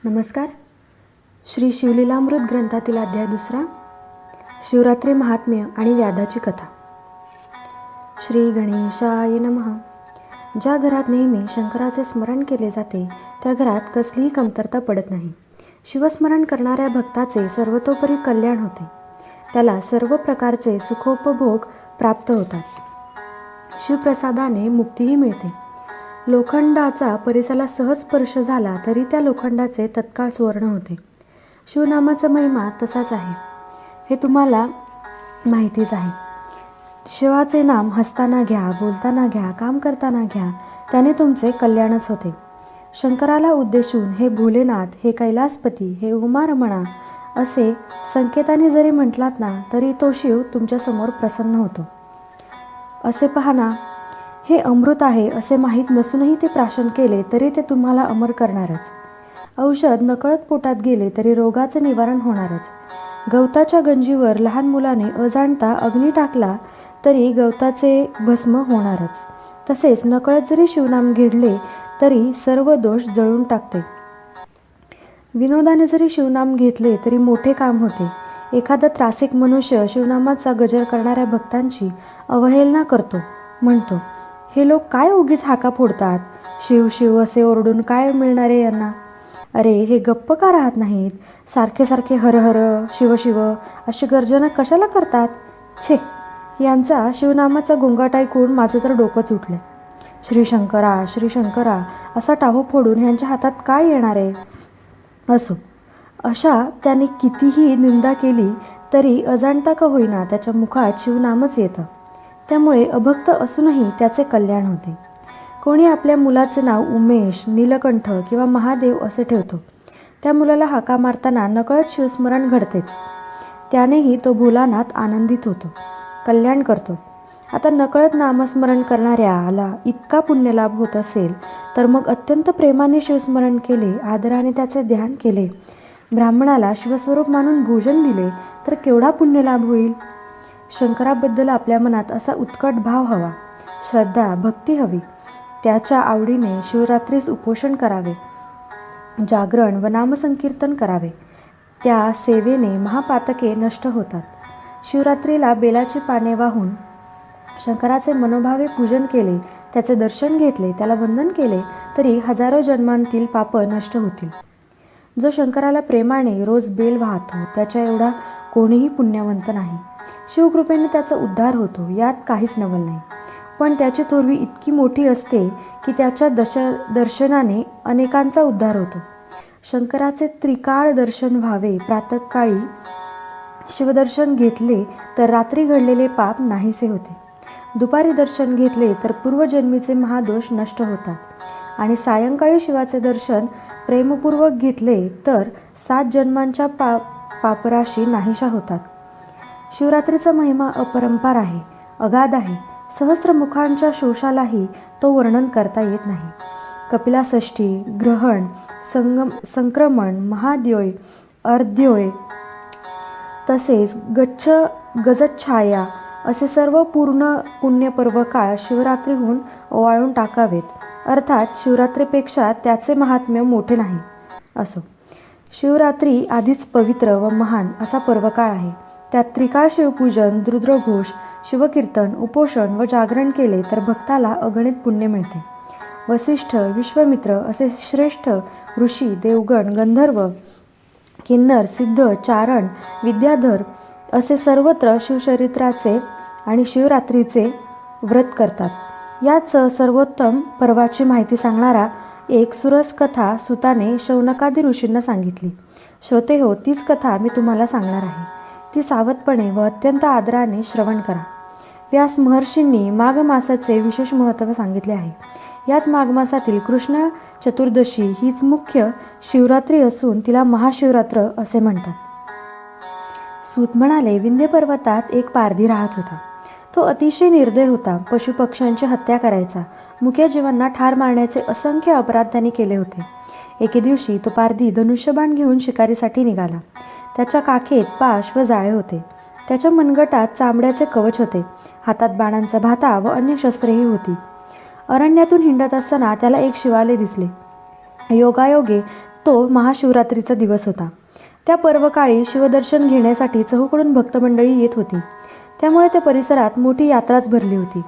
नमस्कार. श्री शिवलीलामृत ग्रंथातील अध्याय 2. शिवरात्री महात्म्य आणि व्याधाची कथा. श्री गणेशाय नमः. ज्या घरात नेहमी शंकराचे स्मरण केले जाते त्या घरात कसलीही कमतरता पडत नाही. शिवस्मरण करणाऱ्या भक्ताचे सर्वतोपरी कल्याण होते. त्याला सर्व प्रकारचे सुखोपभोग प्राप्त होतात. शिवप्रसादाने मुक्तीही मिळते. लोखंडाचा परिसाला सहज स्पर्श झाला तरी त्या लोखंडाचे तत्काळ सुवर्ण होते. शिवनामाचा महिमा तसाच आहे, हे तुम्हाला माहितीच आहे. शिवाचे नाम हसताना घ्या, बोलताना घ्या, काम करताना घ्या, त्याने तुमचे कल्याणच होते. शंकराला उद्देशून हे भोलेनाथ, हे कैलासपती, हे उमारमणा असे संकेताने जरी म्हटलात ना तरी तो शिव तुमच्यासमोर प्रसन्न होतो. असे पहा ना, हे अमृत आहे असे माहीत नसूनही ते प्राशन केले तरी ते तुम्हाला अमर करणारच. औषध नकळत पोटात गेले तरी रोगाचे निवारण होणारच. गवताच्या गंजीवर लहान मुलाने अजाणता अग्नी टाकला तरी गवताचे भस्म होणारच. तसेच नकळत जरी शिवनाम गिळले तरी सर्व दोष जळून टाकते. विनोदाने जरी शिवनाम घेतले तरी मोठे काम होते. एखादा त्रासिक मनुष्य शिवनामाचा गजर करणाऱ्या भक्तांची अवहेलना करतो. म्हणतो, हे लोक काय उगीच हाका फोडतात, शिव शिव असे ओरडून काय मिळणारे यांना. अरे, हे गप्प का राहत नाहीत, सारखे सारखे हर हर शिव शिव अशी गर्जना कशाला करतात. छे, यांचा शिवनामाचा गोंगाट ऐकून माझं तर डोकंच उठलं. श्री शंकरा असा टाहो फोडून ह्यांच्या हातात काय येणार आहे. असो, अशा त्याने कितीही निंदा केली तरी अजाणता का होईना त्याच्या मुखात शिवनामच येतं. त्यामुळे अभक्त असूनही त्याचे कल्याण होते. कोणी आपल्या मुलाचे नाव उमेश, नीलकंठ किंवा महादेव असे ठेवतो. त्या मुलाला हाका मारताना नकळत शिवस्मरण घडतेच. त्यानेही तो भोलानाथ आनंदित होतो, कल्याण करतो. आता नकळत नामस्मरण करणाऱ्याला इतका पुण्यलाभ होत असेल तर मग अत्यंत प्रेमाने शिवस्मरण केले, आदराने त्याचे ध्यान केले, ब्राह्मणाला शिवस्वरूप मानून भोजन दिले तर केवढा पुण्यलाभ होईल. शंकराबद्दल आपल्या मनात असा उत्कट भाव हवा, श्रद्धा, भक्ती हवी. त्याच्या आवडीने शिवरात्रीस उपोषण करावे, जागरण व नामसंकीर्तन करावे. त्या सेवेने महापातके नष्ट होतात. शिवरात्रीला बेलाची पाने वाहून शंकराचे मनोभावे पूजन केले, त्याचे दर्शन घेतले, त्याला वंदन केले तरी हजारो जन्मांतील पाप नष्ट होतील. जो शंकराला प्रेमाने रोज बेल वाहतो त्याच्या एवढा कोणीही पुण्यवंत नाही. शिवकृपेने त्याचा उद्धार होतो, यात काहीच नवल नाही. पण त्याची थोरवी इतकी मोठी असते की त्याच्या दर्शनाने अनेकांचा उद्धार होतो. शंकराचे त्रिकाळ दर्शन व्हावे. प्रातःकाळी शिवदर्शन घेतले तर रात्री घडलेले पाप नाहीसे होते. दुपारी दर्शन घेतले तर पूर्वजन्मीचे महादोष नष्ट होतात. आणि सायंकाळी शिवाचे दर्शन प्रेमपूर्वक घेतले तर 7 जन्मांच्या पापराशी नाहीशा होतात. शिवरात्रीचा महिमा अपरंपार आहे, अगाध आहे. सहस्त्रमुखांच्या शोषालाही तो वर्णन करता येत नाही. कपिलाषष्ठी, ग्रहण, संक्रमण, महाद्योय, अर्ध्योय तसेच गजच्छाया असे सर्व पूर्ण पुण्यपर्व काळ शिवरात्रीहून ओवाळून टाकावेत. अर्थात शिवरात्रीपेक्षा त्याचे महात्म्य मोठे नाही. असो, शिवरात्री आधीच पवित्र व महान असा पर्वकाळ आहे. त्यात त्रिकाळ शिवपूजन, रुद्रघोष, शिवकीर्तन, उपोषण व जागरण केले तर भक्ताला अगणित पुण्य मिळते. वसिष्ठ, विश्वामित्र असे श्रेष्ठ ऋषी, देवगण, गंधर्व, किन्नर, सिद्ध, चारण, विद्याधर असे सर्वत्र शिवचरित्राचे आणि शिवरात्रीचे व्रत करतात. याच सर्वोत्तम पर्वाची माहिती सांगणारा एक सुरस कथा सुताने शौनकादी ऋषींना सांगितली. श्रोते हो, तीच कथा मी तुम्हाला सांगणार आहे. ती सावधपणे व अत्यंत आदराने श्रवण करा. व्यास महर्षींनी माघ मासाचे विशेष महत्त्व सांगितले आहे. याच माघ मासातील कृष्ण चतुर्दशी हीच मुख्य शिवरात्री असून तिला महाशिवरात्र असे म्हणतात. सूत म्हणाले, विंध्य पर्वतात एक पारधी राहत होता. तो अतिशय निर्दय होता. पशुपक्ष्यांची हत्या करायचा, मुक्या जीवांना ठार मारण्याचे असंख्य अपराध त्यांनी केले होते. एके दिवशी तो पारधी धनुष्यबाण घेऊन शिकारीसाठी निघाला. त्याच्या काखेत पाश व जाळे होते. त्याच्या मनगटात चामड्याचे कवच होते. हातात बाणांचा भाता व अन्य शस्त्रेही होती. अरण्यातून हिंडत असताना त्याला एक शिवालय दिसले. योगायोगे तो महाशिवरात्रीचा दिवस होता. त्या पर्वकाळी शिवदर्शन घेण्यासाठी चहूकडून भक्तमंडळी येत होती. त्यामुळे त्या परिसरात मोठी यात्राच भरली होती.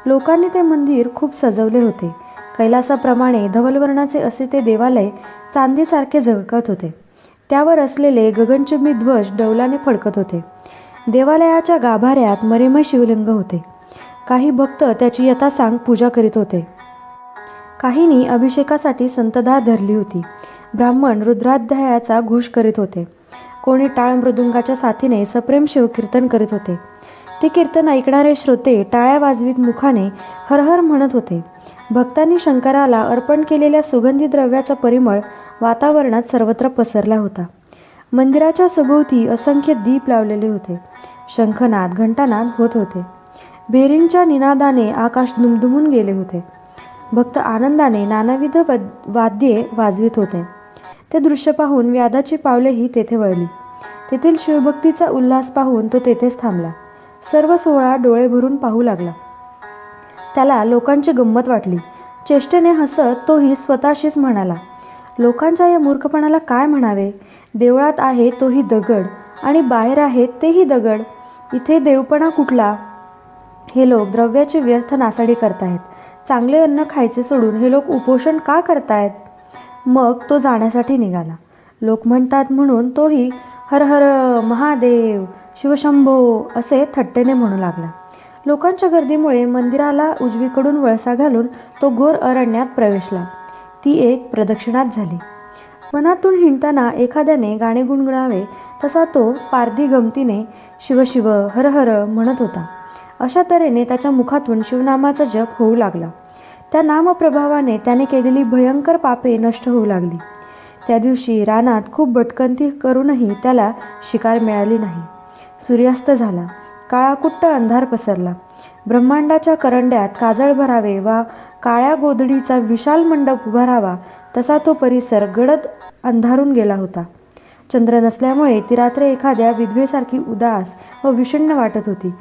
लोकांनी ते मंदिर खूप सजवले होते. कैलासाप्रमाणे धवलवर्णाचे असे ते देवालय चांदीसारखे झळकत होते. त्यावर असलेले गगनचुंबी ध्वज डौलाने फडकत होते. देवालयाच्या गाभाऱ्यात मरेमय शिवलिंग होते. काही भक्त त्याची यथासांग पूजा करीत होते. काहींनी अभिषेकासाठी संतधार धरली होती. ब्राह्मण रुद्राध्यायाचा घोष करीत होते. कोणी टाळ मृदुंगाच्या साथीने सप्रेम शिवकीर्तन करीत होते. ते कीर्तन ऐकणारे श्रोते टाळ्या वाजवीत मुखाने हर हर म्हणत होते. भक्तांनी शंकराला अर्पण केलेल्या सुगंधी द्रव्याचा परिमळ वातावरणात सर्वत्र पसरला होता. मंदिराच्या सभोवती असंख्य दीप लावलेले होते. शंखनाद घंटानाद होत होते. भेरींच्या निनादाने आकाश दुमदुमून गेले होते. भक्त आनंदाने नानाविध वाद्ये वाजवित होते. ते दृश्य पाहून व्याधाची पावलेही तेथे वळली. तेथील शिवभक्तीचा उल्हास पाहून तो तेथेच थांबला. सर्व सोहळा डोळे भरून पाहू लागला. त्याला लोकांची गंमत वाटली. चेष्टेने हसत तोही स्वतःशीच म्हणाला, लोकांच्या या मूर्खपणाला काय म्हणावे? देवळात आहे तोही दगड आणि बाहेर आहेत तेही दगड. इथे देवपणा कुठला? हे लोक द्रव्याची व्यर्थ नासाडी करतायत. चांगले अन्न खायचे सोडून हे लोक उपोषण का करतायत? मग तो जाण्यासाठी निघाला. लोक म्हणतात म्हणून तोही हर हर महादेव शिवशंभो असे थट्टेने म्हणू लागला. लोकांच्या गर्दीमुळे मंदिराला उजवीकडून वळसा घालून तो घोर अरण्यात प्रवेशला. ती एक प्रदक्षिणाच झाली. वनातून हिंडताना एखाद्याने गाणे गुणगुणावे तसा तो पारधी गमतीने शिवशिव हर हर म्हणत होता. अशा तऱ्हेने त्याच्या मुखातून शिवनामाचा जप होऊ लागला. त्या नामप्रभावाने त्याने केलेली भयंकर पापे नष्ट होऊ लागली. त्या दिवशी रानात खूप भटकंती करूनही त्याला शिकार मिळाली नाही. सूर्यास्त झाला. काळाकुट्ट अंधार पसरला. ब्रह्मांडाच्या करंड्यात काजळ भरावे वा काळ्या गोधडीचा विशाल मंडप उभा राहावा तसा तो परिसर गडद अंधारून गेला होता. चंद्र नसल्यामुळे ती रात्र एखाद्या विधवेसारखी उदास व विषण्ण वाटत होती.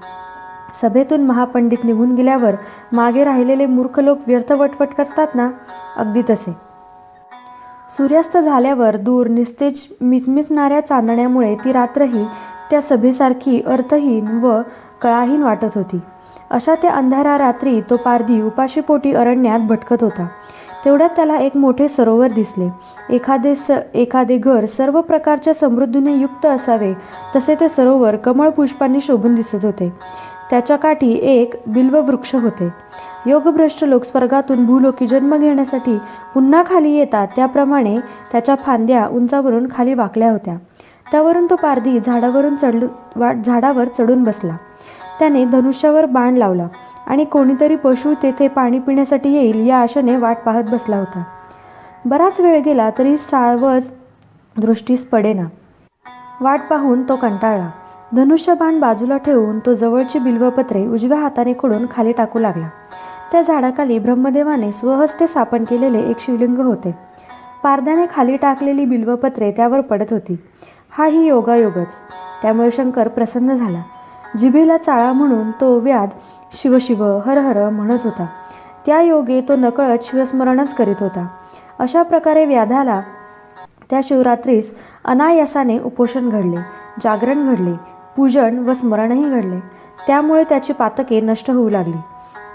सभेतून महापंडित निघून गेल्यावर मागे राहिलेले मूर्ख लोक व्यर्थ वटवट करतात ना, अगदी तसे. सूर्यास्त झाल्यावर दूर निस्तेज मिचमिचणाऱ्या चांदण्यामुळे ती रात्रही त्या सभेसारखी अर्थहीन व कळाहीन वाटत होती. अशा त्या अंधाऱ्या रात्री तो पारधी उपाशीपोटी अरण्यात भटकत होता. तेवढ्यात त्याला एक मोठे सरोवर दिसले. एखादे घर सर्व प्रकारच्या समृद्धीने युक्त असावे तसे ते सरोवर कमळ पुष्पांनी शोभून दिसत होते. त्याच्या काठी एक बिल्ववृक्ष होते. योगभ्रष्ट लोक स्वर्गातून भूलोकी जन्म घेण्यासाठी पुन्हा खाली येतात त्याप्रमाणे त्याच्या फांद्या उंचावरून खाली वाकल्या होत्या. त्यावरून तो पारधी झाडावर चढून बसला. त्याने धनुष्यावर बाण लावला आणि कोणीतरी पशु तेथे पाणी पिण्यासाठी येईल या आशेने वाट पाहत बसला होता. बराच वेळ गेला तरी सावज दृष्टीस पडेना. वाट पाहून तो कंटाळला. धनुष्यबाण बाजूला ठेवून तो जवळची बिल्वपत्रे उजव्या हाताने खोडून खाली टाकू लागला. त्या झाडाखाली ब्रह्मदेवाने स्वहस्ते स्थापन केलेले एक शिवलिंग होते. पारध्याने खाली टाकलेली बिल्वपत्रे त्यावर पडत होती. हाही योगायोगच. त्यामुळे शंकर प्रसन्न झाला. जिभेला चाळा म्हणून तो व्याध शिवशिव हर हर म्हणत होता. त्या योगे तो नकळत शिवस्मरणच करीत होता. अशा प्रकारे व्याधाला त्या शिवरात्रीस अनायासाने उपोषण घडले, जागरण घडले, पूजन व स्मरणही घडले. त्यामुळे त्याची पातके नष्ट होऊ लागली.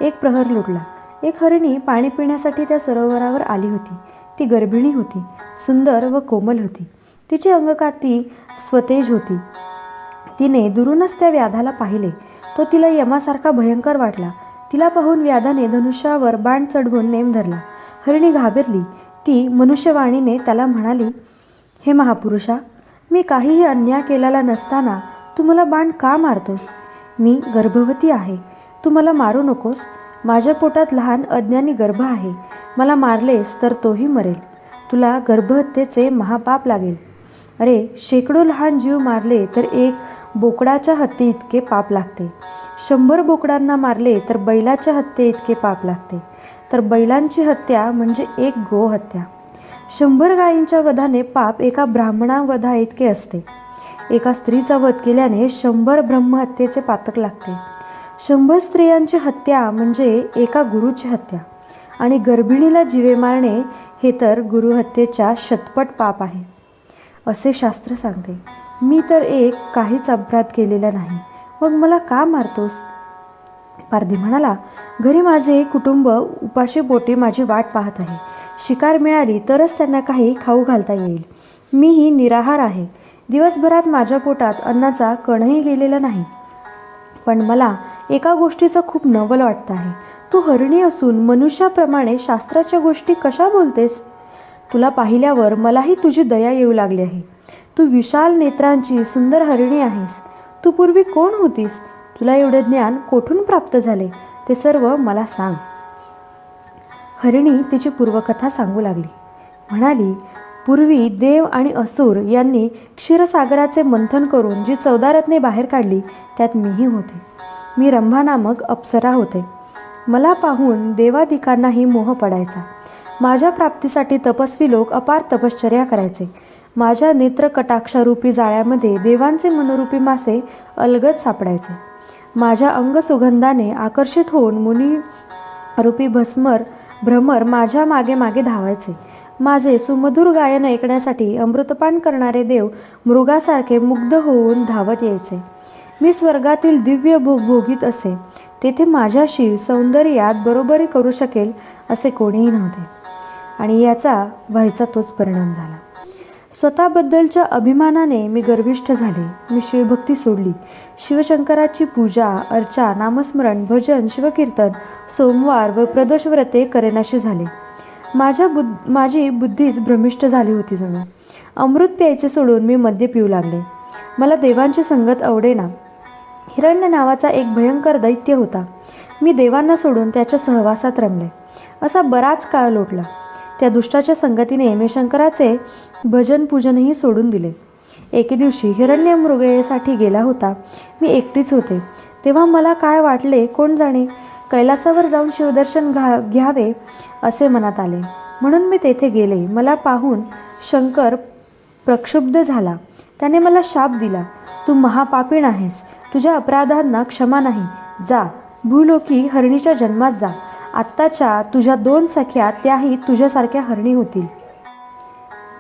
एक प्रहर लुटला. एक हरिणी पाणी पिण्यासाठी त्या सरोवरावर आली होती. ती गर्भिणी होती. सुंदर व कोमल होती. तिची अंगकाती स्वतेज होती. तिने दुरूनच त्या व्याधाला पाहिले. तो तिला यमासारखा भयंकर वाटला. तिला पाहून व्याधाने धनुष्यावर बाण चढवून नेम धरला. हरिणी घाबरली. ती मनुष्यवाणीने त्याला म्हणाली, हे महापुरुषा, मी काहीही अन्याय केलेला नसताना तू मला बाण का मारतोस? मी गर्भवती आहे. तू मला मारू नकोस. माझ्या पोटात लहान अज्ञानी गर्भ आहे. मला मारलेस तर तोही मरेल. तुला गर्भहत्येचे महापाप लागेल. अरे, शेकडो लहान जीव मारले तर एक बोकडाच्या हत्ये इतके पाप लागते. 100 बोकडांना मारले तर बैलाच्या हत्ये इतके पाप लागते. तर बैलांची हत्या म्हणजे एक गोहत्या. 100 गायींच्या वधाने पाप एका ब्राह्मणा वधा इतके असते. एका स्त्रीचा वध केल्याने 100 ब्रह्महत्येचे पातक लागते. 100 स्त्रियांची हत्या म्हणजे एका गुरुची हत्या. आणि गर्भिणीला जीवे मारणे हे तर गुरुहत्येच्या शतपट पाप आहे असे शास्त्र सांगते. मी तर काहीच अपराध केलेला नाही, मग मला का मारतोस? पारधी म्हणाला, घरी माझे कुटुंब उपाशीपोटी माझी वाट पाहत आहे. शिकार मिळाली तरच त्यांना काही खाऊ घालता येईल. मीही निराहार आहे. दिवसभरात माझ्या पोटात अन्नाचा कणही गेलेला नाही. पण मला एका गोष्टीचं खूप नवल वाटतं आहे. तू हरिणी असून मनुष्याप्रमाणे शास्त्राच्या गोष्टी कशा बोलतेस? तुला पाहिल्यावर मलाही तुझी दया येऊ लागली आहे. तू विशाल नेत्रांची सुंदर हरिणी आहेस. तू पूर्वी कोण होतीस? तुला एवढे ज्ञान कोठून प्राप्त झाले ते सर्व मला सांग. हरिणी तिची पूर्वकथा सांगू लागली. म्हणाली, पूर्वी देव आणि असुर यांनी क्षीरसागराचे मंथन करून जी 14 रत्ने बाहेर काढली त्यात मीही होते. मी रंभा नामक अप्सरा होते. मला पाहून देवादिकांनाही मोह पडायचा. माझ्या प्राप्तीसाठी तपस्वी लोक अपार तपश्चर्या करायचे. माझ्या नेत्रकटाक्षारूपी जाळ्यामध्ये देवांचे मनोरूपी मासे अलगद सापडायचे. माझ्या अंगसुगंधाने आकर्षित होऊन मुनिरूपी भ्रमर माझ्या मागे मागे धावायचे. माझे सुमधुर गायन ऐकण्यासाठी अमृतपान करणारे देव मृगासारखे मुग्ध होऊन धावत यायचे. मी स्वर्गातील दिव्य भोग भोगीत असे. तेथे माझ्याशी सौंदर्यात बरोबरी करू शकेल असे कोणीही नव्हते. आणि याचा व्हायचा तोच परिणाम झाला. स्वतःबद्दलच्या अभिमानाने मी गर्विष्ठ झाले. मी शिवभक्ती सोडली. शिवशंकराची पूजा अर्चा, नामस्मरण, भजन, शिवकीर्तन, सोमवार व प्रदोष व्रते करेनाशी झाले. माझी बुद्धीच भ्रमिष्ट झाली होती जणू. अमृत प्यायचे सोडून मी मद्य पिऊ लागले. मला देवांची संगत आवडेना. हिरण्य नावाचा एक भयंकर दैत्य होता. मी देवांना सोडून त्याच्या सहवासात रमले. असा बराच काळ लोटला. त्या दुष्टाच्या संगतीने मी शंकराचे भजन पूजनही सोडून दिले. एके दिवशी हिरण्य मृगयेसाठी गेला होता. मी एकटीच होते. तेव्हा मला काय वाटले कोण जाणे. कैलासावर जाऊन शिवदर्शन घ्यावे असे मनात आले, म्हणून मी तेथे गेले. मला पाहून शंकर प्रक्षुब्ध झाला. त्याने मला शाप दिला, तू महापापीण आहेस. तुझ्या अपराधांना क्षमा नाही. जा, भूलोकी हरणीच्या जन्मात जा. आत्ताच्या तुझ्या 2 सख्या त्याही तुझ्यासारख्या हरणी होतील.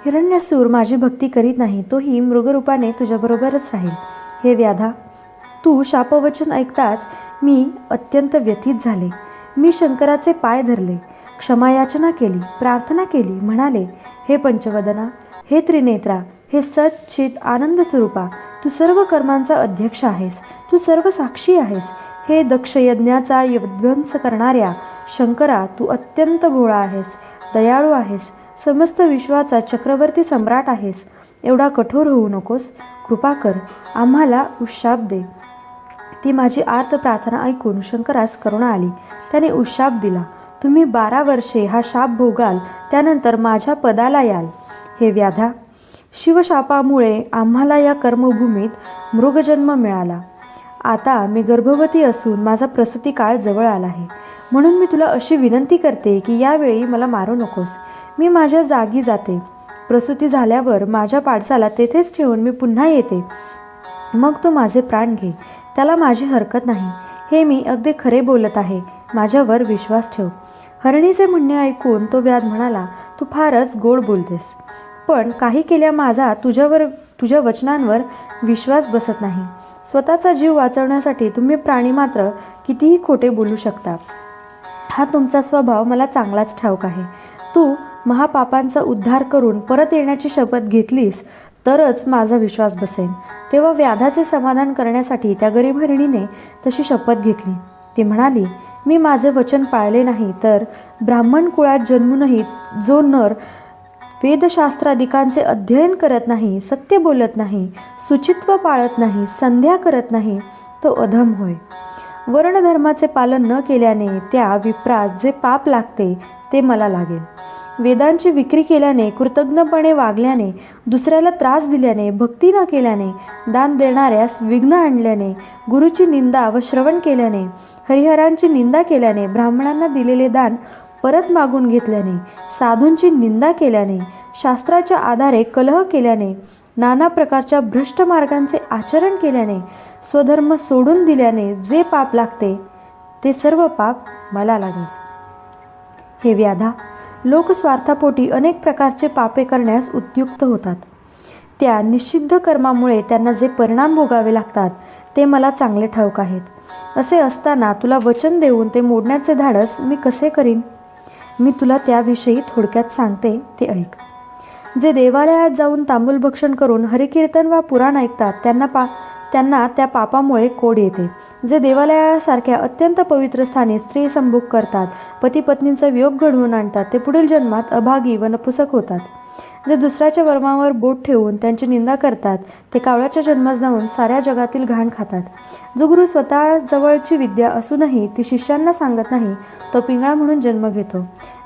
हिरण्यासूर माझी भक्ती करीत नाही. तोही मृगरूपाने तुझ्याबरोबरच राहील. हे व्याधा, तू शापवचन ऐकताच मी अत्यंत व्यथित झाले. मी शंकराचे पाय धरले, क्षमायाचना केली, प्रार्थना केली. म्हणाले, हे पंचवदना, हे त्रिनेत्रा, हे सच्चित आनंद स्वरूपा, तू सर्व कर्मांचा अध्यक्ष आहेस. तू सर्व साक्षी आहेस. हे दक्षयज्ञाचा विध्वंस करणाऱ्या शंकरा, तू अत्यंत भोळा आहेस, दयाळू आहेस, समस्त विश्वाचा चक्रवर्ती सम्राट आहेस. एवढा कठोर होऊ नकोस. कृपा कर, आम्हाला उशाप दे. ती माझी आर्त प्रार्थना ऐकून शंकरास करुणा आली. त्याने उशाप दिला. तुम्ही 12 वर्षे हा शाप भोगाल, त्यानंतर माझ्या पदाला याल. हे व्याधा, शिवशापामुळे आम्हाला या कर्मभूमीत मृगजन्म मिळाला. आता मी गर्भवती असून माझा प्रसूती काळ जवळ आला आहे. म्हणून मी तुला अशी विनंती करते की यावेळी मला मारू नकोस. मी माझ्या जागी जाते. प्रसूती झाल्यावर माझ्या पाडसाला तेथेच ठेवून मी पुन्हा येते. मग तू माझे प्राण घे, त्याला माझी हरकत नाही. हे मी अगदी खरे बोलत आहे. माझ्यावर विश्वास ठेव. हरणीचे म्हणणे ऐकून तो व्याध म्हणाला, तू फारच गोड बोलतेस, पण काही केल्या माझा तुझ्या वचनांवर विश्वास बसत नाही. स्वतःचा जीव वाचवण्यासाठी तुम्ही प्राणी मात्र कितीही खोटे बोलू शकता. हा तुमचा स्वभाव मला चांगलाच ठाऊक आहे. तू महापापांचा उद्धार करून परत येण्याची शपथ घेतलीस तरच माझा विश्वास बसेल. तेव्हा व्याधाचे समाधान करण्यासाठी त्या गरीब हरिणीने तशी शपथ घेतली. ती म्हणाली, मी माझे वचन पाळले नाही तर ब्राह्मण कुळात जन्मूनही जो नर वेदशास्त्रादिकांचे अध्ययन करत नाही, सत्य बोलत नाही, शुचित्व पाळत नाही, संध्या करत नाही, तो अधम होय. वर्णधर्माचे पालन न केल्याने त्या विप्रास जे पाप लागते ते मला लागेल. वेदांची विक्री केल्याने, कृतज्ञपणे वागल्याने, दुसऱ्याला त्रास दिल्याने, भक्ती न केल्याने, दान देणाऱ्यास विघ्न आणल्याने, गुरुची निंदा व श्रवण केल्याने, हरिहरांची निंदा केल्याने, ब्राह्मणांना दिलेले दान परत मागून घेतल्याने, साधूंची निंदा केल्याने, शास्त्राच्या आधारे कलह केल्याने, नाना प्रकारच्या भ्रष्ट मार्गांचे आचरण केल्याने, स्वधर्म सोडून दिल्याने जे पाप लागते ते सर्व पाप मला लागेल. हे व्याधा, लोक स्वार्थापोटी अनेक प्रकारचे पापे करण्यास उद्युक्त होतात. त्या निषिद्ध कर्मामुळे त्यांना जे परिणाम भोगावे लागतात ते मला चांगले ठाऊक आहेत. असे असताना तुला वचन देऊन ते मोडण्याचे धाडस मी कसे करीन? मी तुला त्याविषयी थोडक्यात सांगते, ते ऐक. जे देवालयात जाऊन तांबूल भक्षण करून हरिकीर्तन वा पुराण ऐकतात त्यांना त्या पापामुळे कोड येते. जे देवालयासारख्या अत्यंत पवित्र स्थानी स्त्री संभोग करतात, पती पत्नींचा वियोग घडवून आणतात, ते पुढील जन्मात अभागी व नपुसक होतात. जे दुसऱ्याच्या वर्मावर बोट ठेवून त्यांची निंदा करतात, ते कावळ्याच्या जन्मास जाऊन साऱ्या जगातील घाण खातात. जो गुरु स्वतः जवळची विद्या असूनही ती शिष्यांना सांगत नाही, तो पिंगळा म्हणून जन्म घेतो.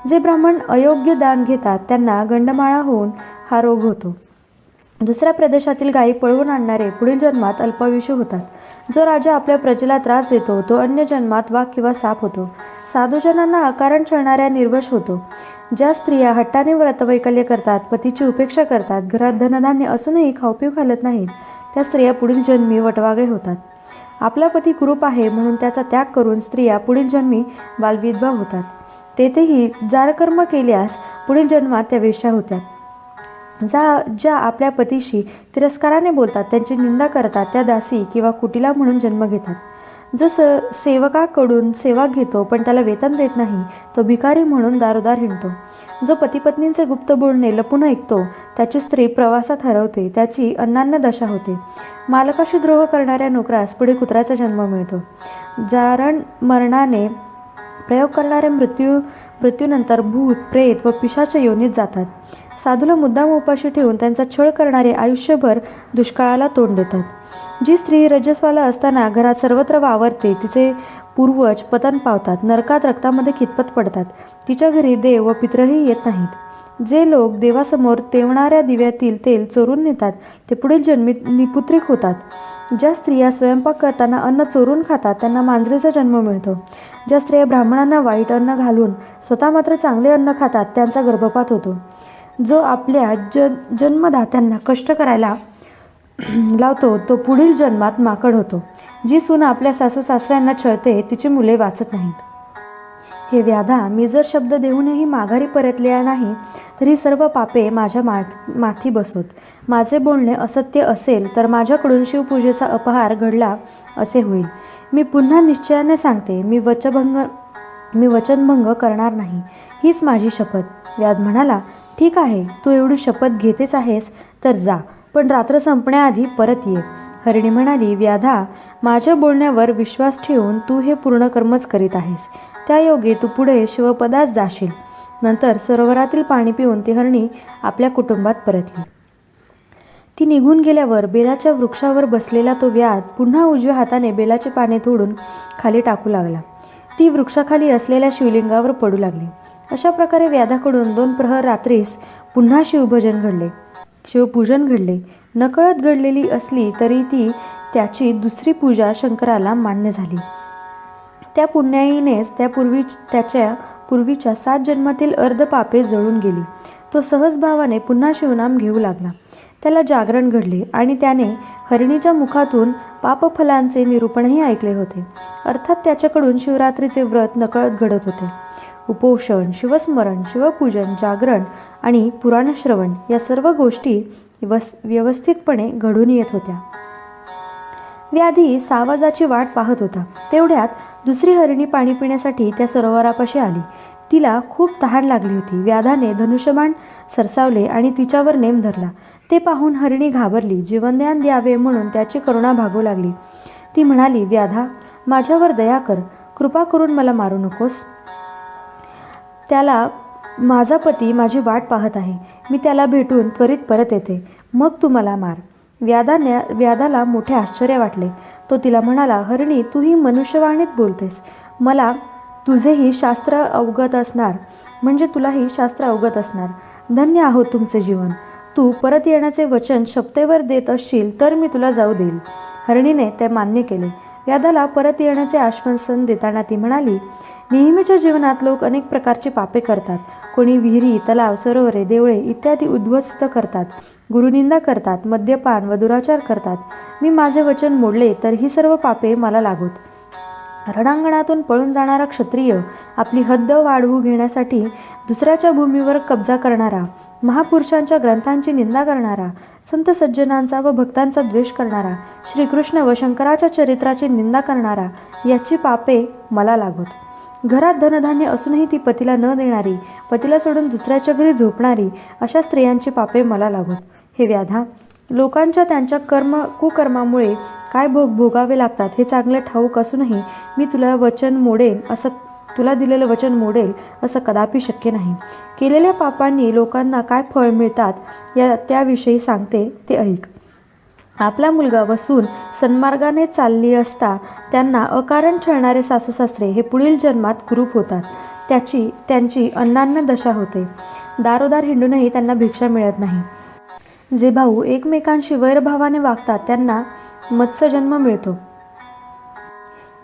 जे ब्राह्मण अयोग्य दान घेतात त्यांना गंडमाळा होऊन हा रोग होतो. दुसऱ्या प्रदेशातील गायी पळवून आणणारे पुढील जन्मात अल्पायुषी होतात. जो राजा आपल्या प्रजेला त्रास देतो तो अन्य जन्मात वाघ किंवा साप होतो. साधूजनांना अकारण छळणाऱ्या निर्वश होतो. ज्या स्त्रिया हट्टाने व्रतवैकल्य करतात, पतीची उपेक्षा करतात, घरात धनधान्य असूनही खाऊपिऊ घालत नाहीत, त्या स्त्रिया पुढील जन्मी वटवाघळे होतात. आपला पती कुरूप आहे म्हणून त्याचा त्याग करून स्त्रिया पुढील जन्मी बालविधवा होतात. तेथेही जारकर्म केल्यास पुढील जन्मात त्या वेश्या होत्या. ज्या आपल्या पतीशी तिरस्काराने बोलतात, त्यांची निंदा करतात, त्या दासी किंवा कुटिला म्हणून जन्म घेतात. जो सेवकाकडून सेवा घेतो पण त्याला वेतन देत नाही, तो भिकारी म्हणून दारोदार हिंडतो. जो पतीपत्नींचे गुप्त बोलणे लपून ऐकतो, त्याची स्त्री प्रवासात हरवते, त्याची अन्नान्न दशा होते. मालकाशी द्रोह करणाऱ्या नोकरास पुढे कुत्र्याचा जन्म मिळतो. जारण मरणाने प्रयोग करणारे मृत्यूनंतर भूत, प्रेत व पिशाच्या योनीत जातात. साधूला मुद्दाम उपाशी ठेवून त्यांचा छळ करणारे आयुष्यभर दुष्काळाला तोंड देतात. जी स्त्री रजस्वाला असताना घरात सर्वत्र वावरते, तिचे पूर्वज पतन पावतात, नरकात रक्तामध्ये खितपत पडतात. तिच्या घरी देव व पितरही येत नाहीत. जे लोक देवासमोर तेवणाऱ्या दिव्यातील तेल चोरून नेतात, ते पुढील जन्मी निपुत्रिक होतात. ज्या स्त्रिया स्वयंपाक करताना अन्न चोरून खातात, त्यांना मांजरीचा जन्म मिळतो. ज्या स्त्रिया ब्राह्मणांना वाईट अन्न घालून स्वतः मात्र चांगले अन्न खातात, त्यांचा गर्भपात होतो. जो आपल्या जन्मदात्यांना कष्ट करायला लावतो, तो पुढील जन्मात माकड होतो. जी सून आपल्या सासू सासऱ्यांना छळते, तिची मुले वाचत नाहीत. हे व्याधा, मी जर शब्द देऊनही माघारी परतले नाही, तरी सर्व पापे माझ्या माथी बसोत. माझे बोलणे असत्य असेल तर माझ्याकडून शिवपूजेचा अपहार घडला असे होईल. मी पुन्हा निश्चयाने सांगते, मी वचनभंग करणार नाही, हीच माझी शपथ. व्याध म्हणाला, ठीक आहे, तू एवढी शपथ घेतेच आहेस तर जा, पण रात्र संपण्याआधी परत ये. हरिणी म्हणाली, व्याधा, माझ्या बोलण्यावर विश्वास ठेवून तू हे पूर्ण कर्मच करीत आहेस. त्यायोगे तू पुढे शिवपदास जाशील. नंतर सरोवरातील पाणी पिऊन ती हरिणी आपल्या कुटुंबात परतली. ती निघून गेल्यावर बेलाच्या वृक्षावर बसलेला तो व्याध पुन्हा उजव्या हाताने बेलाचे पाने तोडून खाली टाकू लागला. ती वृक्षाखाली असलेल्या शिवलिंगावर पडू लागली. अशा प्रकारे व्याधाकडून 2 प्रहर रात्रीस पुन्हा शिवपूजन घडले. नकळत घडलेली असली तरी ती त्याची दुसरी पूजा शंकराला मान्य झाली. त्या पुण्याईनेच त्याच्या पूर्वीच्या 7 जन्मातील अर्धपापे जळून गेली. तो सहज भावाने पुन्हा शिवनाम घेऊ लागला. त्याला जागरण घडले आणि त्याने हरिणीच्या मुखातून पापफलांचे निरूपणही ऐकले होते. अर्थात त्याच्याकडून शिवरात्रीचे व्रत नकळत घडत होते. उपोषण, शिवस्मरण, शिवपूजन, जागरण आणि पुराणश्रवण या सर्व गोष्टी व्यवस्थितपणे घडून येत होत्या. व्याधी सावजाची वाट पाहत होता. तेवढ्यात दुसरी हरिणी पाणी पिण्यासाठी त्या सरोवरापाशी आली. तिला खूप तहान लागली होती. व्याधाने धनुष्यबाण सरसावले आणि तिच्यावर नेम धरला. ते पाहून हरिणी घाबरली. जीवनदान द्यावे म्हणून त्याची करुणा भागू लागली. ती म्हणाली, व्याधा, माझ्यावर दया कर, कृपा करून मला मारू नकोस. त्याला माझा पती माझी वाट पाहत आहे. मी त्याला भेटून त्वरित परत येते, मग तू मला मार. व्याधाला मोठे आश्चर्य वाटले. तो तिला म्हणाला, हरिणी, तूही मनुष्यवाणीत बोलतेस. मला तुझेही शास्त्र अवगत असणार, म्हणजे तुलाही शास्त्र अवगत असणार. धन्य आहोत तुमचे जीवन. तू परत येण्याचे वचन शपथेवर देत असशील तर मी तुला जाऊ देईल. हरिणीने ते मान्य केले. व्याधाला परत येण्याचे आश्वासन देताना ती म्हणाली, नेहमीच्या जीवनात लोक अनेक प्रकारची पापे करतात. कोणी विहिरी, तलाव, सरोवरे, देवळे इत्यादी उद्ध्वस्त करतात, गुरुनिंदा करतात, मद्यपान व दुराचार करतात. मी माझे वचन मोडले तर ही सर्व पापे मला लागोत. रणांगणातून पळून जाणारा क्षत्रिय, आपली हद्द वाढवू घेण्यासाठी दुसऱ्याच्या भूमीवर कब्जा करणारा, महापुरुषांच्या ग्रंथांची निंदा करणारा, संत सज्जनांचा व भक्तांचा द्वेष करणारा, श्रीकृष्ण व शंकराच्या चरित्राची निंदा करणारा, याची पापे मला लागत. घरात धनधान्य असूनही ती पतीला न देणारी, पतीला सोडून दुसऱ्याच्या घरी झोपणारी, अशा स्त्रियांची पापे मला लागत. हे व्याधा, लोकांच्या त्यांच्या कुकर्मामुळे काय भोग भोगावे लागतात हे चांगले ठाऊक असूनही मी तुला दिलेलं वचन मोडेल असं कदापि शक्य नाही. केलेल्या पापांनी लोकांना काय फळ मिळतात त्याविषयी सांगते, ते ऐक. आपला मुलगा व सून सन्मार्गाने चालली असता त्यांना अकारण छळणारे सासूसासरे हे पुढील जन्मात कुरूप होतात. त्यांची अन्नान्न दशा होते. दारोदार हिंडूनही त्यांना भिक्षा मिळत नाही. जे भाऊ एकमेकांशी वैरभावाने वागतात त्यांना मत्स्यजन्म मिळतो.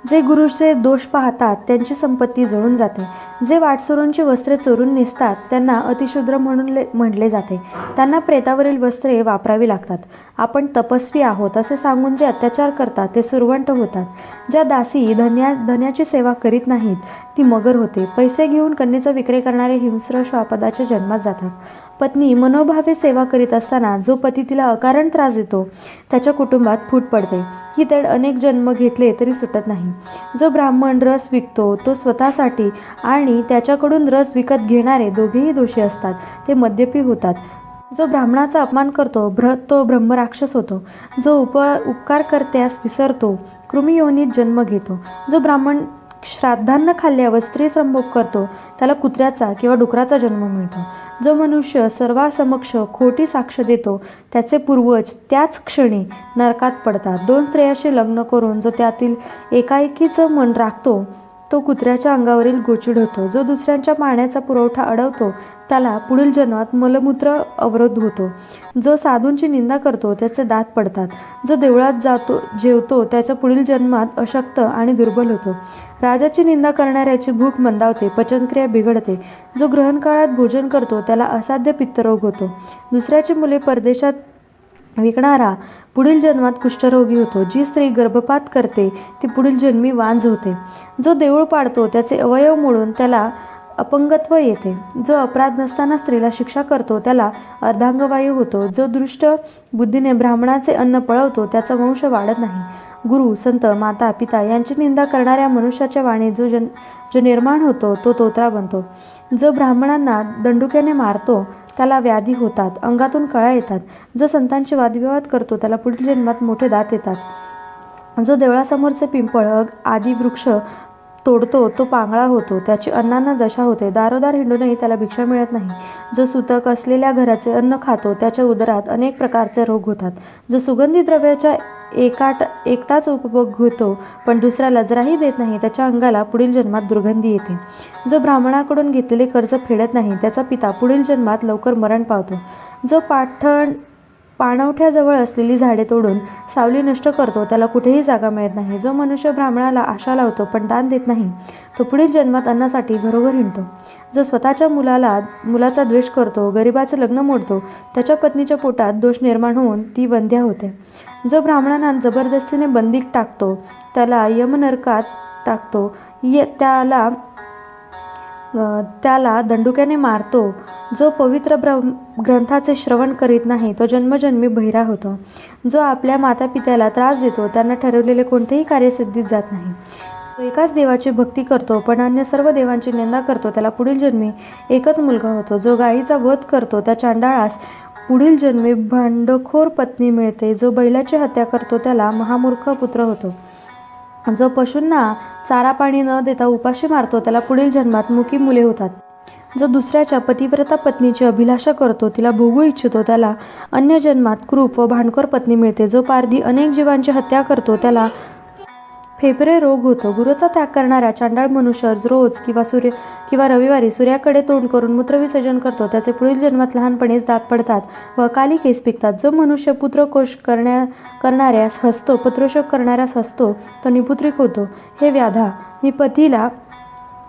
जे गुरुचे दोष पाहतात त्यांची संपत्ती जळून जाते. जे वाटसरूंची वस्त्रे चोरून नेसतात त्यांना अतिशूद्र म्हणून म्हटले जाते. त्यांना प्रेतावरील वस्त्रे वापरावी लागतात. आपण तपस्वी आहोत असे सांगून जे अत्याचार करतात ते सुरवंट होतात. ज्या दासी धन्याची सेवा करीत नाहीत ती मगर होते. पैसे घेऊन कन्येचा विक्रय करणारे हिंस्र श्वापदाच्या जन्मात जातात. पत्नी मनोभावे सेवा करीत असताना जो पती तिला अकारण त्रास देतो त्याच्या कुटुंबात फूट पडते. ही तेढ अनेक जन्म घेतले तरी सुटत नाही. जो ब्राह्मण रस विकतो तो स्वतःसाठी आणि त्याच्याकडून रस विकत घेणारे दोघेही दोषी असतात. ते मद्यपी होतात. जो ब्राह्मणाचा अपमान करतो तो ब्रह्मराक्षस होतो. जो उपकार करत्यास विसरतो कृमियोनीत जन्म घेतो. जो ब्राह्मण श्राद्धान्न खाल्ल्यावर स्त्री संभोग करतो त्याला कुत्र्याचा किंवा डुकराचा जन्म मिळतो. जो मनुष्य सर्वांसमक्ष खोटी साक्ष देतो त्याचे पूर्वज त्याच क्षणी नरकात पडतात. दोन स्त्रियांशी लग्न करून जो त्यातील एकाएकीचं मन राखतो तो कुत्र्याच्या अंगावरील गोचिड होतो. जो दुसऱ्यांच्या पाण्याचा पुरवठा अडवतो त्याला पुढील जन्मात मलमूत्र अवरोध होतो. जो साधूंची निंदा करतो त्याचे दात पडतात. जो देवळात जेवतो त्याच्या पुढील जन्मात अशक्त आणि दुर्बल होतो. राजाची निंदा करणाऱ्याची भूक मंदावते, पचनक्रिया बिघडते. जो ग्रहण काळात भोजन करतो त्याला असाध्य पित्तरोग होतो. दुसऱ्याची मुले परदेशात विकणारा पुढील जन्मात कुष्ठरोगी होतो. जी स्त्री गर्भपात करते ती पुढील जन्मी वांझ होते. जो देऊळ पाडतो त्याचे अवयव मोडून त्याला अपंगत्व येते. जो अपराध नसताना स्त्रीला शिक्षा करतो त्याला अर्धांगवायू होतो. जो दुष्ट बुद्धीने ब्राह्मणाचे अन्न पळवतो त्याचा वंश वाढत नाही. गुरु, संत, माता, पिता यांची निंदा करणाऱ्या मनुष्याच्या वाणी जो निर्माण होतो तो तोत्रा बनतो. जो ब्राह्मणांना दंडुक्याने मारतो त्याला व्याधी होतात, अंगातून कळा येतात. जो संतांशी वादविवाद करतो त्याला पुढील जन्मात मोठे दात येतात. जो देवळासमोरचे पिंपळ आदी वृक्ष तोडतो तो पांगळा होतो. त्याची अन्नान्न दशा होते. दारोदार हिंडूनही त्याला भिक्षा मिळत नाही. जो सूतक असलेल्या घराचे अन्न खातो त्याच्या उदरात अनेक प्रकारचे रोग होतात. जो सुगंधी द्रव्याचा एकटाच उपभोग होतो पण दुसऱ्याला जराही देत नाही त्याच्या अंगाला पुढील जन्मात दुर्गंधी येते. जो ब्राह्मणाकडून घेतलेले कर्ज फेडत नाही त्याचा पिता पुढील जन्मात लवकर मरण पावतो. जो पाणवठ्याजवळ असलेली झाडे तोडून सावली नष्ट करतो त्याला कुठेही जागा मिळत नाही. जो मनुष्य ब्राह्मणाला आशा लावतो पण दान देत नाही तो पुढील जन्मात अन्नासाठी घरोघर हिंडतो. जो स्वतःच्या मुलाचा द्वेष करतो, गरिबाचे लग्न मोडतो, त्याच्या पत्नीच्या पोटात दोष निर्माण होऊन ती वंध्या होते. जो ब्राह्मणांना जबरदस्तीने बंदीत टाकतो त्याला यमनरकात टाकतो. त्याला दंडुक्याने मारतो. जो पवित्र ग्रंथाचे श्रवण करीत नाही तो जन्मजन्मी बहिरा होतो. जो आपल्या मातापित्याला त्रास देतो त्यांना ठरवलेले कोणतेही कार्य सिद्धीत जात नाही. जो एकाच देवाची भक्ती करतो पण अन्य सर्व देवांची निंदा करतो त्याला पुढील जन्मी एकच मुलगा होतो. जो गायीचा वध करतो त्या चांडाळास पुढील जन्मी भांडखोर पत्नी मिळते. जो बैलाची हत्या करतो त्याला महामूर्ख पुत्र होतो. जो पशूंना चारा पाणी न देता उपाशी मारतो त्याला पुढील जन्मात मुकी मुले होतात. जो दुसऱ्याच्या पतिव्रता पत्नीची अभिलाषा करतो, तिला भोगू इच्छितो त्याला अन्य जन्मात क्रूप व भांडखोर पत्नी मिळते. जो पारधी अनेक जीवांची हत्या करतो त्याला फेफरे रोग होतो. गुरूचा त्याग करणारा चांडाळ मनुष्य रोज किंवा रविवारी सूर्याकडे तोंड करून मूत्रविसर्जन करतो त्याचे पुढील जन्मात लहानपणीच दात पडतात व अकाली केस पिकतात. जो मनुष्य पुत्रकोश करणाऱ्यास हसतो, पुत्रोशोक करणाऱ्यास हसतो तो निपुत्रिक होतो. हे व्याधा, मी पतीला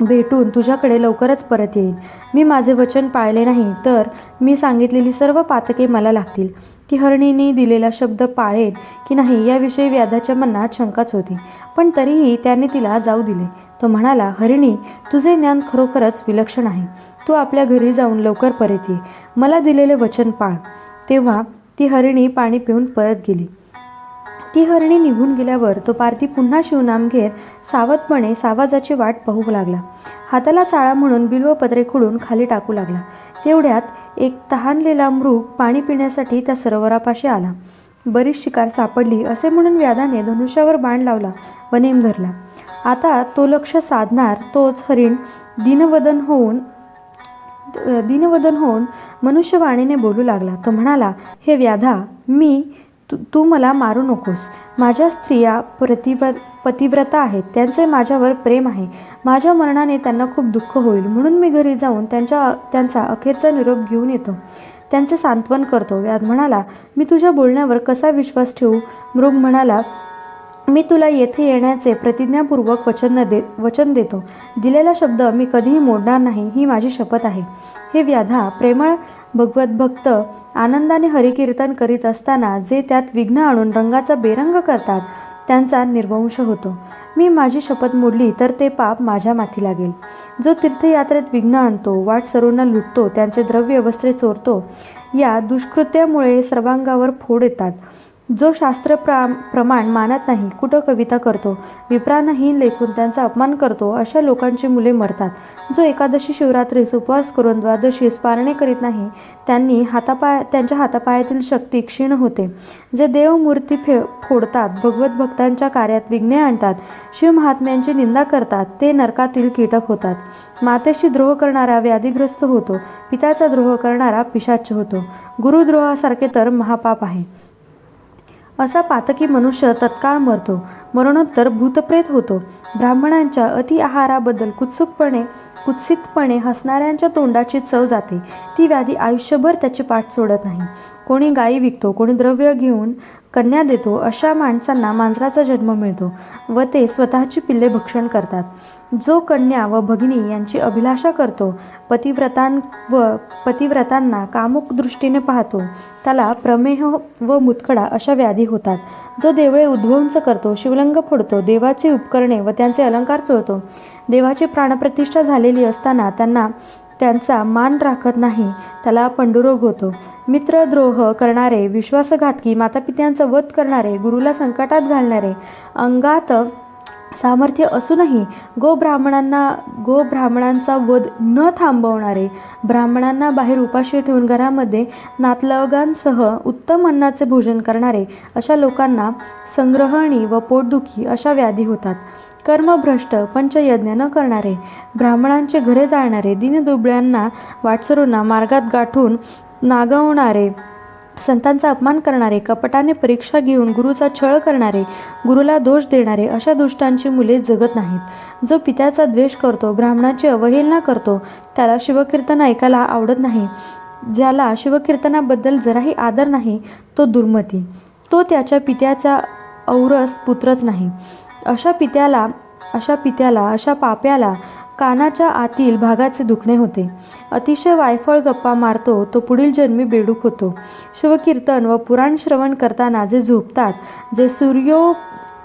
भेटून तुझ्याकडे लवकरच परत येईन. मी माझे वचन पाळले नाही तर मी सांगितलेली सर्व पातके मला लागतील. ती हरणीने दिलेला शब्द पाळेल की नाही याविषयी व्याधाच्या मनात शंकाच होती. पण तरीही त्याने तिला जाऊ दिले. तो म्हणाला, हरिणी, तुझे ज्ञान खरोखरच विलक्षण आहे. तू आपल्या घरी जाऊन लवकर परत ये. मला दिलेले वचन पाळ. तेव्हा ती हरिणी पाणी पिऊन परत गेली. ती हरिणी निघून गेल्यावर तो पारधी पुन्हा शिवनाम घेत सावधपणे सावजाची वाट पाहू लागला. हाताला चाळा म्हणून बिल्वपत्रे खुडून खाली टाकू लागला. तेवढ्यात एक तहानलेला मृग पाणी पिण्यासाठी त्या सरोवरापाशी आला. बरीच शिकार सापडली असे म्हणून व्याधाने धनुष्यावर बाण लावला व नेम धरला. आता तो लक्ष साधणार तोच हरिण दीनवदन होऊन मनुष्यवाणीने बोलू लागला. तो म्हणाला, हे व्याधा, तू मला मारू नकोस. माझ्या स्त्रिया पतिव्रता आहेत. त्यांचे माझ्यावर प्रेम आहे. माझ्या मरणाने त्यांना खूप दुःख होईल, म्हणून मी घरी जाऊन त्यांचा अखेरचा निरोप घेऊन येतो. त्यांचे सांत्वन करतो. व्याध म्हणाला, मी तुझ्या बोलण्यावर कसा विश्वास ठेवू? मृग म्हणाला, मी तुला येथे येण्याचे प्रतिज्ञापूर्वक वचन देतो. दिलेला शब्द मी कधीही मोडणार नाही, ही माझी शपथ आहे. हे व्याधा, प्रेमळ भगवद्भक्त आनंदाने हरिकीर्तन करीत असताना जे त्यात विघ्न आणून रंगाचा बेरंग करतात त्यांचा निर्वंश होतो. मी माझी शपथ मोडली तर ते पाप माझ्या माथी लागेल. जो तीर्थयात्रेत विघ्न आणतो, वाट सरूंना लुटतो, त्यांचे द्रव्य वस्त्रे चोरतो, या दुष्कृत्यामुळे सर्वांगावर फोड येतात. जो शास्त्र प्रमाण मानत नाही, कुठं कविता करतो, विप्रांनाहीन लेखून त्यांचा अपमान करतो, अशा लोकांची मुले मरतात. जो एकादशी शिवरात्रीस उपवास करून द्वादशीस पारणे करीत नाही, त्यांच्या हातापायातील शक्ती क्षीण होते. जे देवमूर्ती फोडतात, भगवत भक्तांच्या कार्यात विघ्ने आणतात, शिवमहात्म्यांची निंदा करतात, ते नरकातील कीटक होतात. मातेशी द्रोह करणारा व्याधिग्रस्त होतो, पित्याचा द्रोह करणारा पिशाच होतो. गुरुद्रोहासारखे तर महापाप आहे. असा पातकी मनुष्य तत्काळ मरतो, मरणोत्तर भूतप्रेत होतो. ब्राह्मणांच्या अति आहाराबद्दल कुत्सितपणे हसणाऱ्यांच्या तोंडाची चव जाते. ती व्याधी आयुष्यभर त्याची पाठ सोडत नाही. कोणी गायी विकतो, कोणी द्रव्य घेऊन कन्या देतो. अशा माणसांना मांजराचा जन्म मिळतो व ते स्वतःची पिल्ले भक्षण करतात. जो कन्या व भगिनी यांची अभिलाषा करतो, पतिव्रतांना कामुक दृष्टीने पाहतो, त्याला प्रमेह व मुतखडा अशा व्याधी होतात. जो देवळे उद्ध्वंस करतो, शिवलिंग फोडतो, देवाची उपकरणे व त्यांचे अलंकार चोरतो, देवाची प्राणप्रतिष्ठा झालेली असताना त्यांचा मान राखत नाही, त्याला पंडुरोग होतो. मित्रद्रोह करणारे, विश्वासघातकी, मातापित्यांचा वध करणारे, गुरुला संकटात घालणारे, अंगात सामर्थ्य असूनही गोब्राह्मणांचा वध न थांबवणारे, ब्राह्मणांना बाहेर उपाशी ठेवून घरामध्ये नातलगांसह उत्तम अन्नाचे भोजन करणारे, अशा लोकांना संग्रहणी व पोटदुखी अशा व्याधी होतात. कर्मभ्रष्ट, पंचयज्ञ न करणारे, ब्राह्मणांचे घरे जाळणारे, दीनदुबळ्यांना वाटसरूंना मार्गात गाठून नागवणारे, संतांचा अपमान करणारे, कपटाने परीक्षा घेऊन गुरुचा छळ करणारे, गुरुला दोष देणारे, अशा दुष्टांची मुले जगत नाहीत. जो पित्याचा द्वेष करतो, ब्राह्मणाची अवहेलना करतो, त्याला शिवकीर्तन ऐकायला आवडत नाही. ज्याला शिवकीर्तनाबद्दल जराही आदर नाही, तो दुर्मती. तो त्याच्या पित्याचा औरस पुत्रच नाही. अशा पाप्याला कानाच्या आतील भागाचे दुखणे होते. अतिशय वायफळ गप्पा मारतो तो पुढील जन्मी बेडूक होतो. शिवकीर्तन व पुराण श्रवण करताना जे झोपतात, जे सूर्यो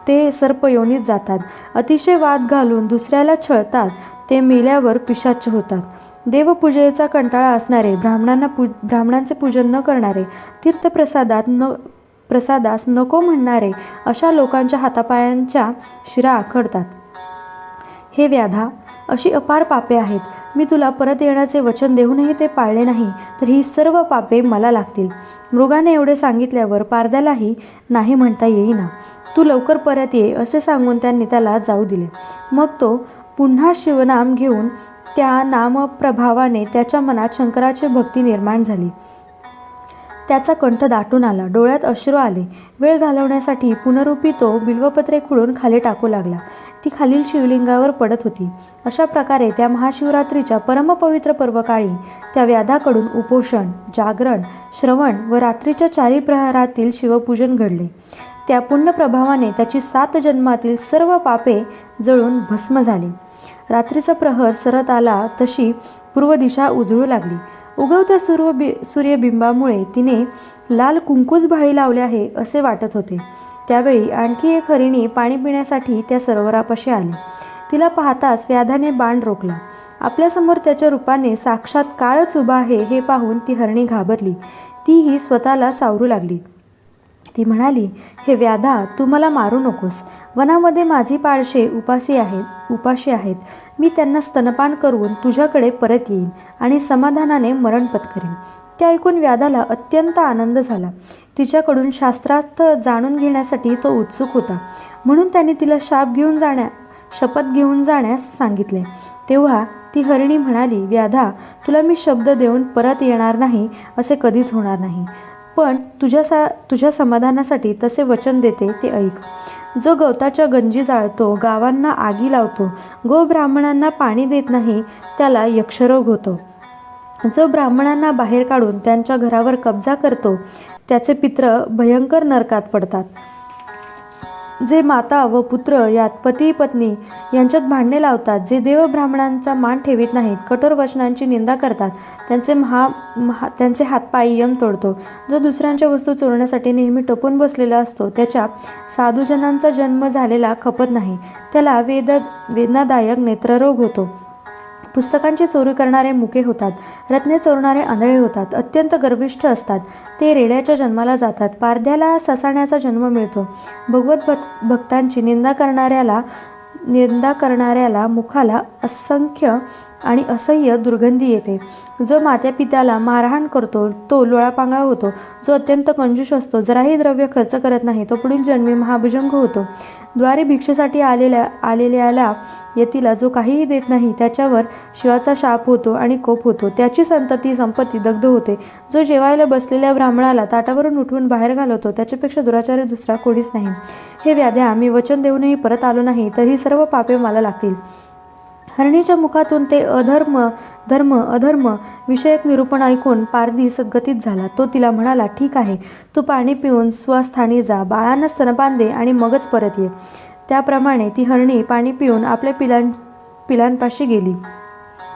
ते सर्पयोनीत जातात, अतिशय वाद घालून दुसऱ्याला छळतात, ते मेल्यावर पिशाच होतात. देवपूजेचा कंटाळा असणारे, ब्राह्मणांचे पूजन न करणारे, तीर्थप्रसादास नको म्हणणारे, अशा लोकांच्या हातापायांच्या शिरा आखडतात. हे व्याधा, अशी अपार पापे आहेत. मी तुला परत येण्याचे वचन देऊनही ते पाळले नाही तर ही सर्व पापे मला लागतील. मृगाने एवढे सांगितल्यावर पारध्यालाही नाही म्हणता येईना. तू लवकर परत ये असे सांगून त्यांनी त्याला जाऊ दिले. मग तो पुन्हा शिवनाम घेऊन त्या नामप्रभावाने त्याच्या मनात शंकराची भक्ती निर्माण झाली. त्याचा कंठ दाटून आला, डोळ्यात अश्रू आले. वेळ घालवण्यासाठी पुनरुपी तो बिल्वपत्रे खुडून खाली टाकू लागला. ती खालील शिवलिंगावर पडत होती. अशा प्रकारे त्या महाशिवरात्रीच्या परमपवित्र पर्वकाळी त्या व्याधाकडून उपोषण, जागरण, श्रवण व रात्रीच्या 4 प्रहरातील शिवपूजन घडले. त्या पुण्यप्रभावाने त्याची 7 जन्मातील सर्व पापे जळून भस्म झाली. रात्रीचा प्रहर सरत आला तशी पूर्व दिशा उजळू लागली. उगवत्या सूर्यबिंबामुळे तिने लाल कुंकूच भाळी लावले आहे असे वाटत होते. त्यावेळी आणखी एक हरिणी पाणी पिण्यासाठी त्या सरोवरापाशी आली. तिला पाहताच व्याधाने बाण रोखला. आपल्यासमोर त्याच्या रूपाने साक्षात काळच उभा आहे हे पाहून ती हरणी घाबरली. तीही स्वतःला सावरू लागली. ती म्हणाली, हे व्याधा, तू मला मारू नकोस. वनामध्ये माझी पाळशे उपाशी आहेत. मी त्यांना स्तनपान करून तुझ्याकडे परत येईन आणि समाधानाने मरण पत्करीन. ते ऐकून व्याधाला अत्यंत आनंद झाला. तिच्याकडून शास्त्रार्थ जाणून घेण्यासाठी तो उत्सुक होता. म्हणून त्याने तिला शपथ घेऊन जाण्यास सांगितले. तेव्हा ती हरिणी म्हणाली, व्याधा, तुला मी शब्द देऊन परत येणार नाही असे कधीच होणार नाही. पण तुझ्या समाधानासाठी तसे वचन देते ते ऐक. जो गवताच्या गंजी जाळतो, गावांना आगी लावतो, ब्राह्मणांना पाणी देत नाही, त्याला यक्षरोग होतो. जो ब्राह्मणांना बाहेर काढून त्यांच्या घरावर कब्जा करतो, त्याचे पित्र भयंकर नरकात पडतात. जे माता व पुत्र यात पती पत्नी यांच्यात भांडणे लावतात, जे देव ब्राह्मणांचा मान ठेवीत नाहीत, कठोर वचनांची निंदा करतात, त्यांचे हातपाय यम तोडतो. जो दुसऱ्यांच्या वस्तू चोरण्यासाठी नेहमी टपून बसलेला असतो, त्याच्या साधुजनांचा जन्म झालेला खपत नाही, त्याला वेदनादायक नेत्ररोग होतो. पुस्तकांची चोरी करणारे मुके होतात, रत्ने चोरणारे आंधळे होतात, अत्यंत गर्विष्ठ असतात, ते रेड्याच्या जन्माला जातात, पारध्याला ससाण्याचा जन्म मिळतो. भगवत भक्तांची निंदा करणाऱ्याला मुखाला असंख्य आणि असह्य दुर्गंधी येते. जो मात्यापित्याला मारहाण करतो तो लोळापांगळा होतो. जो अत्यंत कंजूष असतो, जराही द्रव्य खर्च करत नाही, तो पुढील जन्मी महाभुजंग होतो. द्वारी भिक्षेसाठी आलेल्याला यतीला जो काहीही देत नाही, त्याच्यावर शिवाचा शाप होतो आणि कोप होतो. त्याची संपत्ती दग्ध होते. जो जेवायला बसलेल्या ब्राह्मणाला ताटावरून उठवून बाहेर घालवतो, त्याच्यापेक्षा दुराचारी दुसरा कोणीच नाही. हे व्याध्या, मी वचन देऊनही परत आलो नाही, तरी सर्व पापे मला लागतील. हरणीच्या मुखातून ते अधर्म विषयक निरूपण ऐकून पारधी सद्गतीत झाला. तो तिला म्हणाला, ठीक आहे, तू पाणी पिऊन स्वस्थानी जा, बाळांना स्तनपान दे आणि मगच परत ये. त्याप्रमाणे ती हरणी पाणी पिऊन आपल्या पिलांपाशी गेली.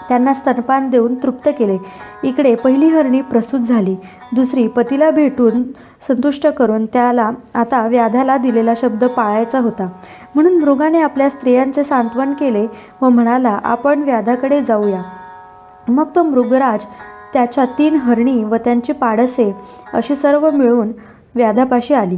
त्यांना स्तनपान देऊन तृप्त केले. इकडे पहिली हरणी प्रसूत झाली. दुसरी पतीला भेटून संतुष्ट करून त्याला आता व्याध्याला दिलेला शब्द पाळायचा होता. म्हणून मृगाने आपल्या स्त्रियांचे सांत्वन केले व म्हणाला, आपण व्याधाकडे जाऊया. मग तो मृगराज, त्याच्या 3 हरणी व त्यांची पाडसे अशी सर्व मिळून व्याधापाशी आली.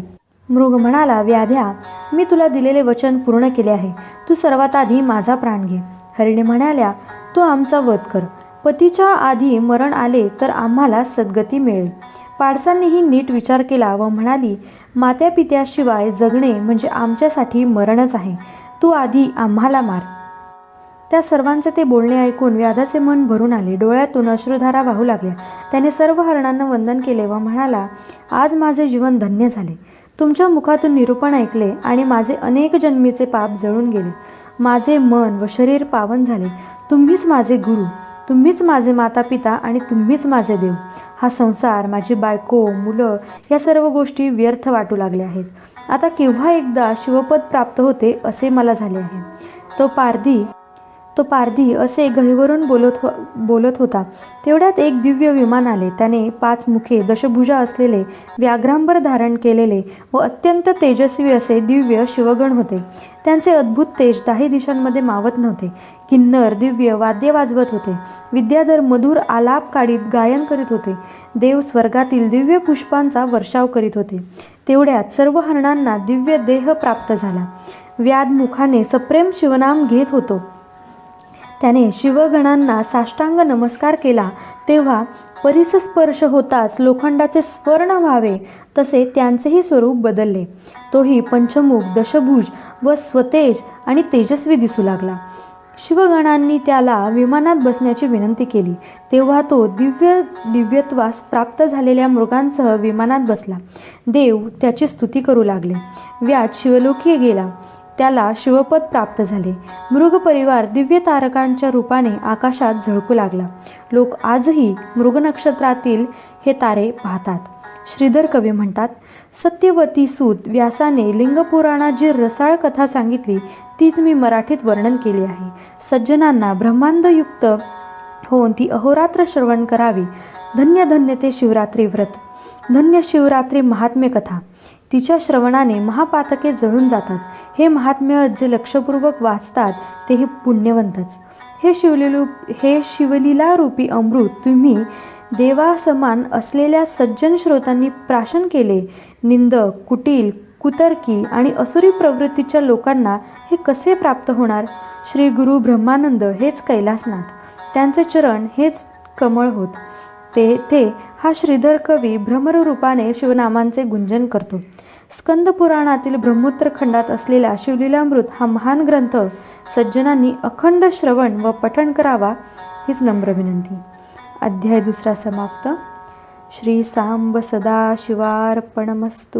मृग म्हणाला, व्याध्या, मी तुला दिलेले वचन पूर्ण केले आहे. तू सर्वात आधी माझा प्राण घे. हरिणी म्हणाल्या, तू आमचा वध कर. पतीच्या आधी मरण आले तर आम्हाला सद्गती मिळेल. पाडसांनीही नीट विचार केला व म्हणाली, मात्या पित्याशिवाय जगणे म्हणजे आमच्यासाठी मरणच आहे. तू आधी आम्हाला मार. त्या सर्वांचे ते बोलणे ऐकून व्याधाचे मन भरून आले. डोळ्यातून अश्रुधारा वाहू लागल्या. त्याने सर्व हरणांना वंदन केले व म्हणाला, आज माझे जीवन धन्य झाले. तुमच्या मुखातून निरूपण ऐकले आणि माझे अनेक जन्मीचे पाप जळून गेले. माझे मन व शरीर पावन झाले. तुम्हीच माझे गुरु, तुम्हीच माझे माता पिता आणि तुम्हीच माझे देव. हा संसार, माझी बायको, मुलं या सर्व गोष्टी व्यर्थ वाटू लागल्या आहेत. आता केव्हा एकदा शिवपद प्राप्त होते असे मला झाले आहे. तो पारधी असे गहिवरून बोलत होता. तेवढ्यात एक दिव्य विमान आले. त्याने 5 मुखे, दशभुजा असलेले, व्याघ्रांबर धारण केलेले व अत्यंत तेजस्वी असे दिव्य शिवगण होते. त्यांचे अद्भुत तेज 10 दिशांमध्ये मावत नव्हते. किन्नर दिव्य वाद्य वाजवत होते. विद्याधर मधुर आलाप काढीत गायन करीत होते. देव स्वर्गातील दिव्य पुष्पांचा वर्षाव करीत होते. तेवढ्यात सर्व हरणांना दिव्य देह प्राप्त झाला. व्याध मुखाने सप्रेम शिवनाम घेत होतो. त्याने शिवगणांना साष्टांग नमस्कार केला. तेव्हा परिसस्पर्श होताच लोखंडाचे स्वर्ण व्हावे तसे त्यांचेही स्वरूप बदलले. तोही पंचमुख, दशभुज व स्वतेज आणि तेजस्वी दिसू लागला. शिवगणांनी त्याला विमानात बसण्याची विनंती केली. तेव्हा तो दिव्यत्वास प्राप्त झालेल्या मृगांसह विमानात बसला. देव त्याची स्तुती करू लागले. व्याध शिवलोकी गेला. त्याला शिवपद प्राप्त झाले. मृग परिवार दिव्य तारकांच्या रूपाने आकाशात झळकू लागला. लोक आजही मृग नक्षत्रातील हे तारे पाहतात. श्रीधर कवी म्हणतात, सत्यवती सूत व्यासाने लिंगपुराणात जी रसाळ कथा सांगितली तीच मी मराठीत वर्णन केली आहे. सज्जनांना ब्रह्मांडयुक्त होऊन ती अहोरात्र श्रवण करावी. धन्य धन्य ते शिवरात्री व्रत. धन्य शिवरात्री महात्म्य कथा. तिच्या श्रवणाने महापातके जळून जातात. हे महात्म्य जे लक्षपूर्वक वाचतात तेही पुण्यवंतच. हे शिवलीला रूपी अमृत तुम्ही देवासमान असलेल्या सज्जन श्रोतांनी प्राशन केले. निंदक, कुटील, कुतर्की आणि असुरी प्रवृत्तीच्या लोकांना हे कसे प्राप्त होणार? श्री गुरु ब्रह्मानंद हेच कैलासनाथ, त्यांचे चरण हेच कमळ होत. ते हा श्रीधर कवी भ्रमररूपाने शिवनामांचे गुंजन करतो. स्कंद पुराणातील ब्रह्मोत्तर खंडात असलेला शिवलीलामृत हा महान ग्रंथ सज्जनांनी अखंड श्रवण व पठण करावा हीच नम्र विनंती. अध्याय 2 समाप्त. श्री सांब सदाशिवार्पणमस्तु.